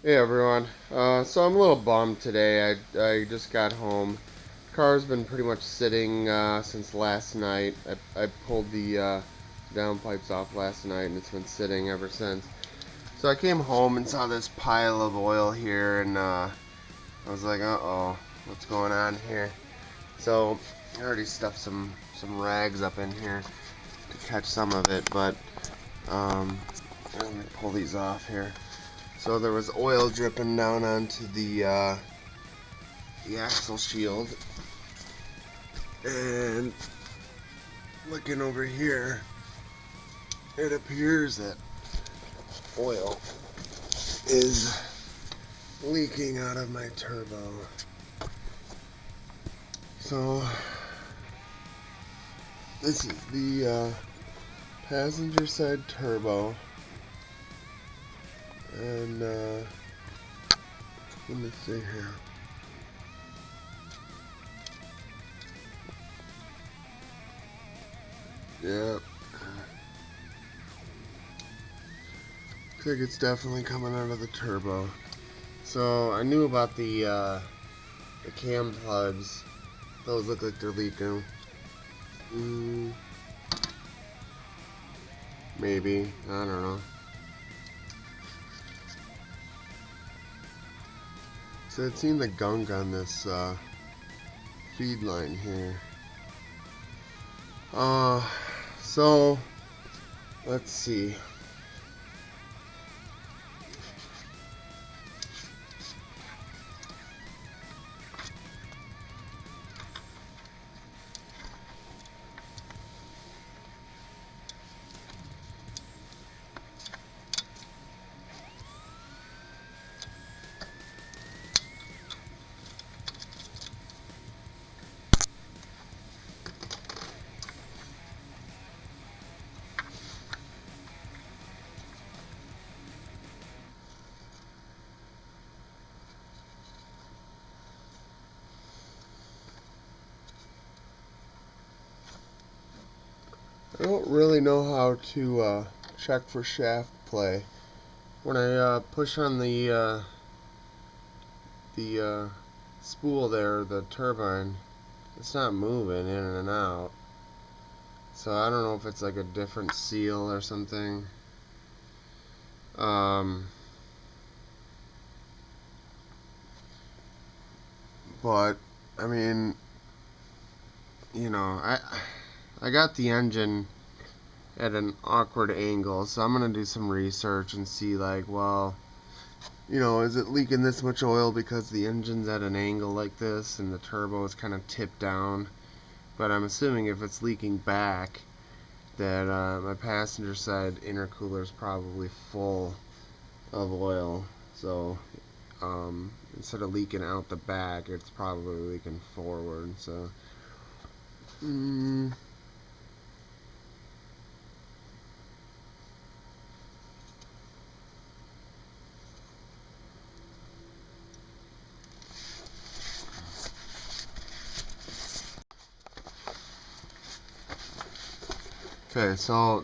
Hey everyone. So I'm a little bummed today. I just got home. Car's been pretty much sitting since last night. I pulled the downpipes off last night and it's been sitting ever since. So I came home and saw this pile of oil here and I was like, uh-oh, what's going on here? So I already stuffed some rags up in here to catch some of it, but let me pull these off here. So there was oil dripping down onto the axle shield, and looking over here, it appears that oil is leaking out of my turbo. So this is the passenger side turbo, and let me see here. Yep. Looks like it's definitely coming out of the turbo. So I knew about the cam plugs. Those look like they're leaking. Maybe. I don't know. So I'd seen the gunk on this feed line here. So let's see. I don't really know how to check for shaft play. When I push on the spool there, the turbine, it's not moving in and out. So I don't know if it's like a different seal or something. But I mean, I got the engine at an awkward angle, so I'm gonna do some research and see, like, well, is it leaking this much oil because the engine's at an angle like this and the turbo is kind of tipped down? But I'm assuming if it's leaking back, that my passenger side intercooler is probably full of oil. So instead of leaking out the back, it's probably leaking forward. So. Okay, so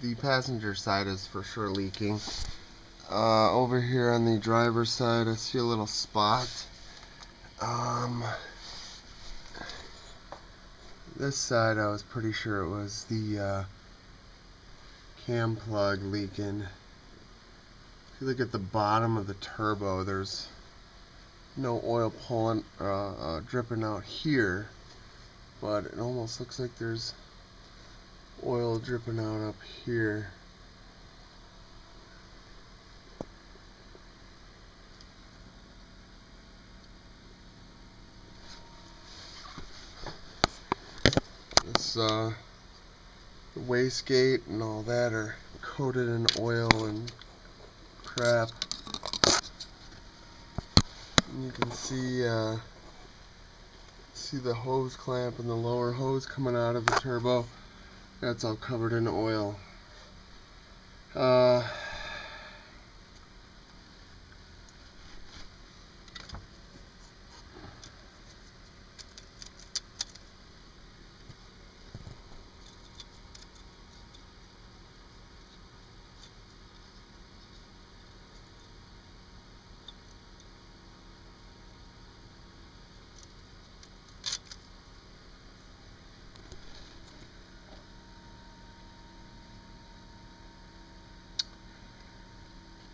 the passenger side is for sure leaking. Over here on the driver's side, I see a little spot. This side, I was pretty sure it was the cam plug leaking. If you look at the bottom of the turbo, there's no oil pulling, dripping out here, but it almost looks like there's oil dripping out up here. This the wastegate and all that are coated in oil and crap. And you can see the hose clamp and the lower hose coming out of the turbo. That's all covered in oil.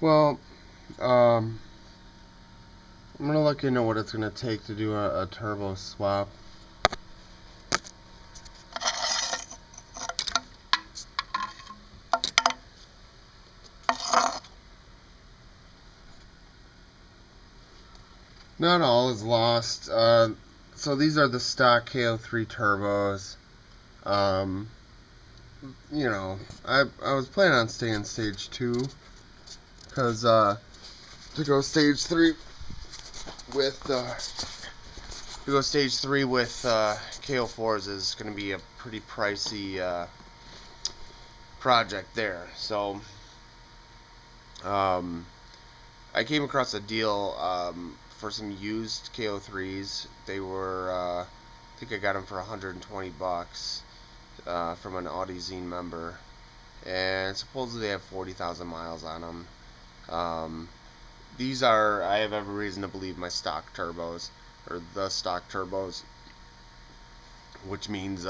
Well, I'm gonna look into what it's gonna take to do a turbo swap. Not all is lost. So these are the stock KO3 turbos. Um, you know, I was planning on staying stage 2 because to go stage 3 with KO4s is going to be a pretty pricey project there. So I came across a deal for some used KO3s. They were I think I got them for 120 bucks from an Audi Zine member, and supposedly they have 40,000 miles on them. These are, I have every reason to believe, my stock turbos, or the stock turbos, which means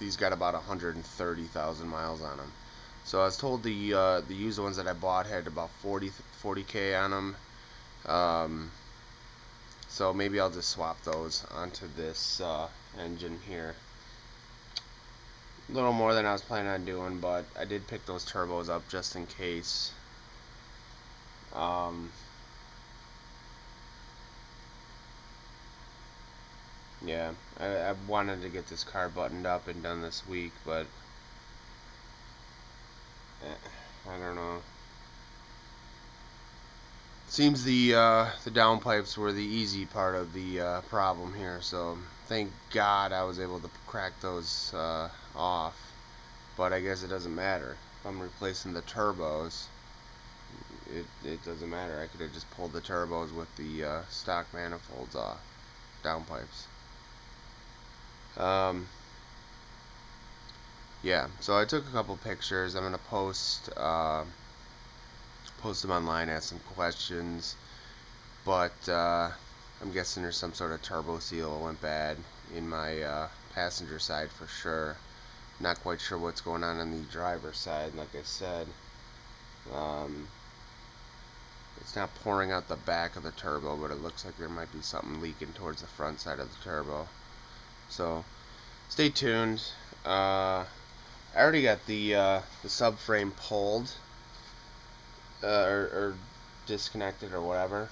these got about 130,000 miles on them. So I was told the used ones that I bought had about 40K on them. So maybe I'll just swap those onto this engine here. A little more than I was planning on doing, but I did pick those turbos up just in case. Yeah, I wanted to get this car buttoned up and done this week, but I don't know. Seems the downpipes were the easy part of the problem here, so thank God I was able to crack those off. But I guess it doesn't matter. If I'm replacing the turbos, it doesn't matter. I could have just pulled the turbos with the stock manifolds off, downpipes. Yeah, so I took a couple pictures. I'm gonna post them online, ask some questions, but I'm guessing there's some sort of turbo seal that went bad in my passenger side for sure. Not quite sure what's going on the driver's side. Like I said, it's not pouring out the back of the turbo, but it looks like there might be something leaking towards the front side of the turbo. So stay tuned. I already got the subframe pulled or disconnected or whatever.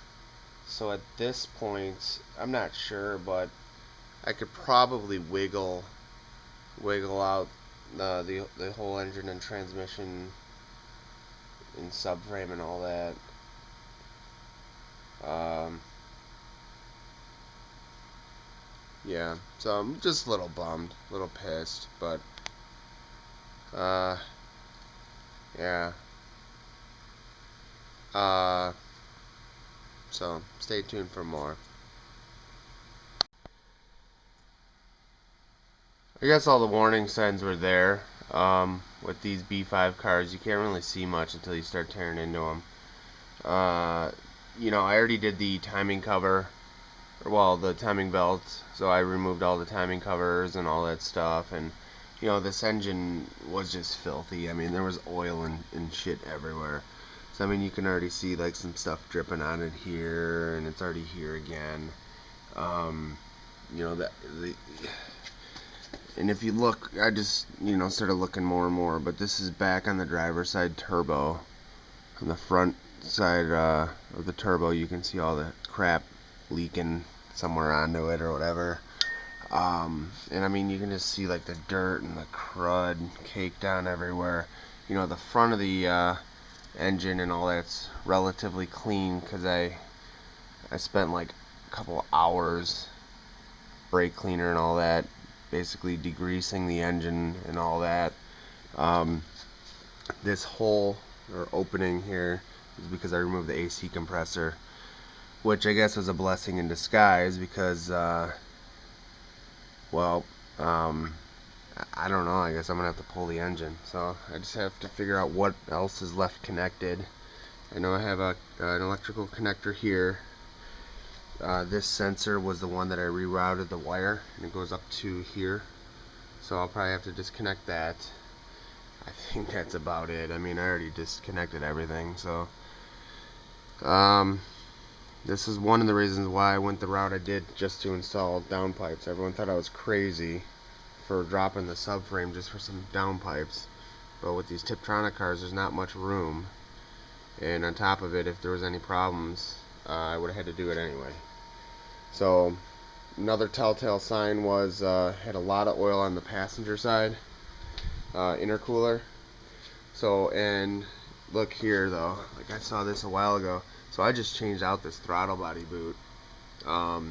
So at this point, I'm not sure, but I could probably wiggle out the whole engine and transmission and subframe and all that. Yeah, so I'm just a little bummed, a little pissed, but yeah. So stay tuned for more. I guess all the warning signs were there. With these B5 cars, you can't really see much until you start tearing into them. You know, I already did the timing cover, well, the timing belt, so I removed all the timing covers and all that stuff, and you know, this engine was just filthy. I mean, there was oil and shit everywhere. So I mean, you can already see like some stuff dripping on it here, and it's already here again. You know, and if you look, I just, you know, started looking more and more, but this is back on the driver's side turbo. On the front side of the turbo, you can see all the crap leaking somewhere onto it or whatever. And I mean, you can just see like the dirt and the crud caked down everywhere. You know, the front of the engine and all that's relatively clean because I spent like a couple hours brake cleaner and all that, basically degreasing the engine and all that. This hole or opening here is because I removed the AC compressor, which I guess was a blessing in disguise because well, I don't know, I guess I'm gonna have to pull the engine, so I just have to figure out what else is left connected. I know I have an electrical connector here. This sensor was the one that I rerouted the wire, and it goes up to here, so I'll probably have to disconnect that. I think that's about it. I mean, I already disconnected everything, so This is one of the reasons why I went the route I did, just to install downpipes. Everyone thought I was crazy for dropping the subframe just for some downpipes. But with these Tiptronic cars, there's not much room. And on top of it, if there was any problems, I would have had to do it anyway. So another telltale sign was had a lot of oil on the passenger side intercooler. So, and look here though, like I saw this a while ago. So I just changed out this throttle body boot a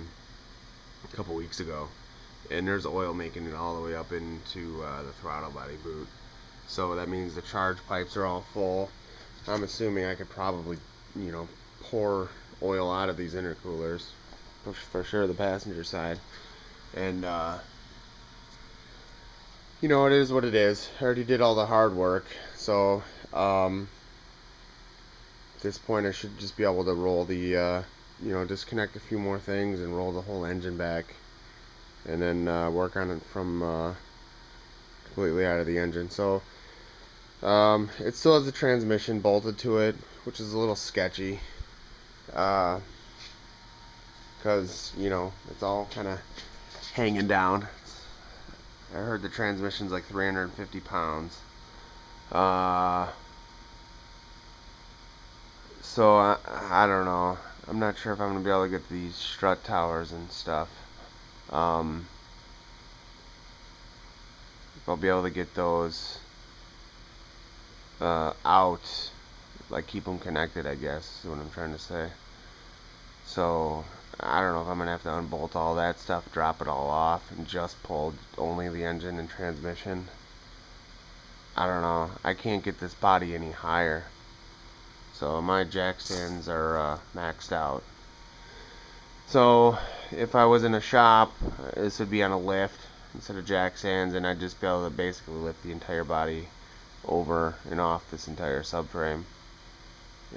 couple weeks ago, and there's oil making it all the way up into the throttle body boot. So that means the charge pipes are all full. I'm assuming I could probably, pour oil out of these intercoolers, for sure the passenger side. And it is what it is. I already did all the hard work, so at this point I should just be able to roll the disconnect a few more things and roll the whole engine back, and then work on it from completely out of the engine. So it still has the transmission bolted to it, which is a little sketchy, because it's all kind of hanging down. I heard the transmission's like 350 pounds. So I don't know. I'm not sure if I'm going to be able to get these strut towers and stuff. If I'll be able to get those out, like keep them connected, I guess is what I'm trying to say. So I don't know if I'm going to have to unbolt all that stuff, drop it all off, and just pull only the engine and transmission. I don't know. I can't get this body any higher. So my jack stands are maxed out. So if I was in a shop, this would be on a lift instead of jack stands, and I'd just be able to basically lift the entire body over and off this entire subframe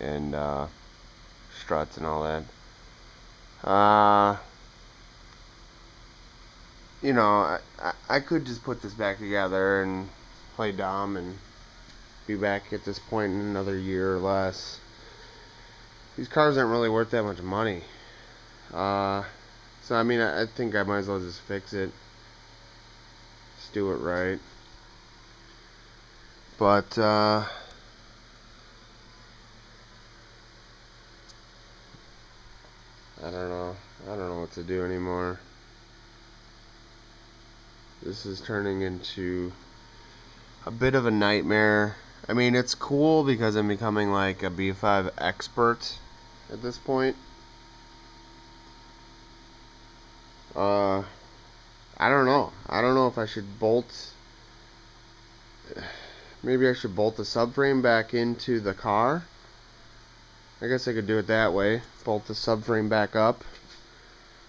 and struts and all that. I could just put this back together and play dumb and be back at this point in another year or less. These cars aren't really worth that much money. So I mean, I think I might as well just fix it. Just do it right. But I don't know. I don't know what to do anymore. This is turning into a bit of a nightmare. I mean, it's cool because I'm becoming like a B5 expert at this point. I don't know. I don't know if I should bolt. Maybe I should bolt the subframe back into the car. I guess I could do it that way. Bolt the subframe back up,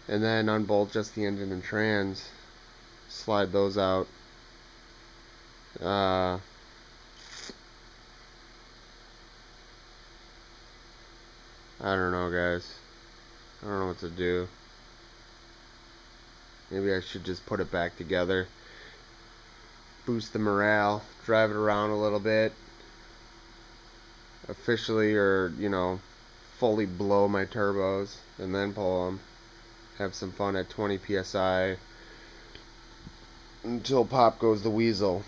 and then unbolt just the engine and trans. Slide those out. I don't know, guys. I don't know what to do. Maybe I should just put it back together, boost the morale, drive it around a little bit, officially, or fully blow my turbos and then pull them. Have some fun at 20 psi until pop goes the weasel.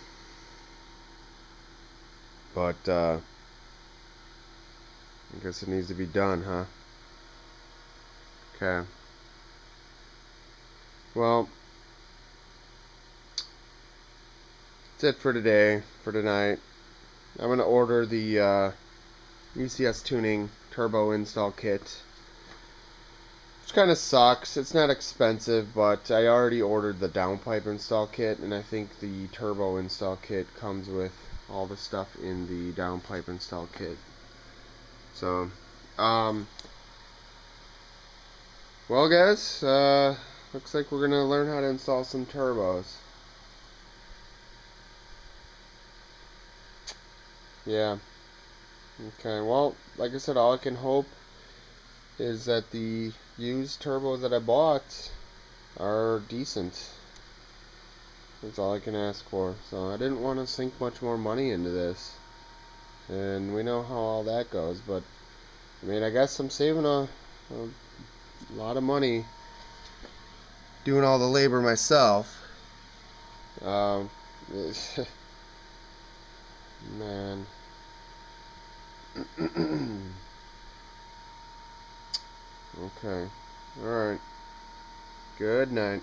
But I guess it needs to be done, huh? Okay. Well, that's it for today, for tonight. I'm going to order the UCS tuning turbo install kit, which kind of sucks. It's not expensive, but I already ordered the downpipe install kit, and I think the turbo install kit comes with all the stuff in the downpipe install kit. So, well, guys, looks like we're going to learn how to install some turbos. Yeah. Okay, well, like I said, all I can hope is that the used turbos that I bought are decent. That's all I can ask for. So I didn't want to sink much more money into this. And we know how all that goes, but I mean, I guess I'm saving a lot of money doing all the labor myself. Um, man. Okay. Alright. Good night.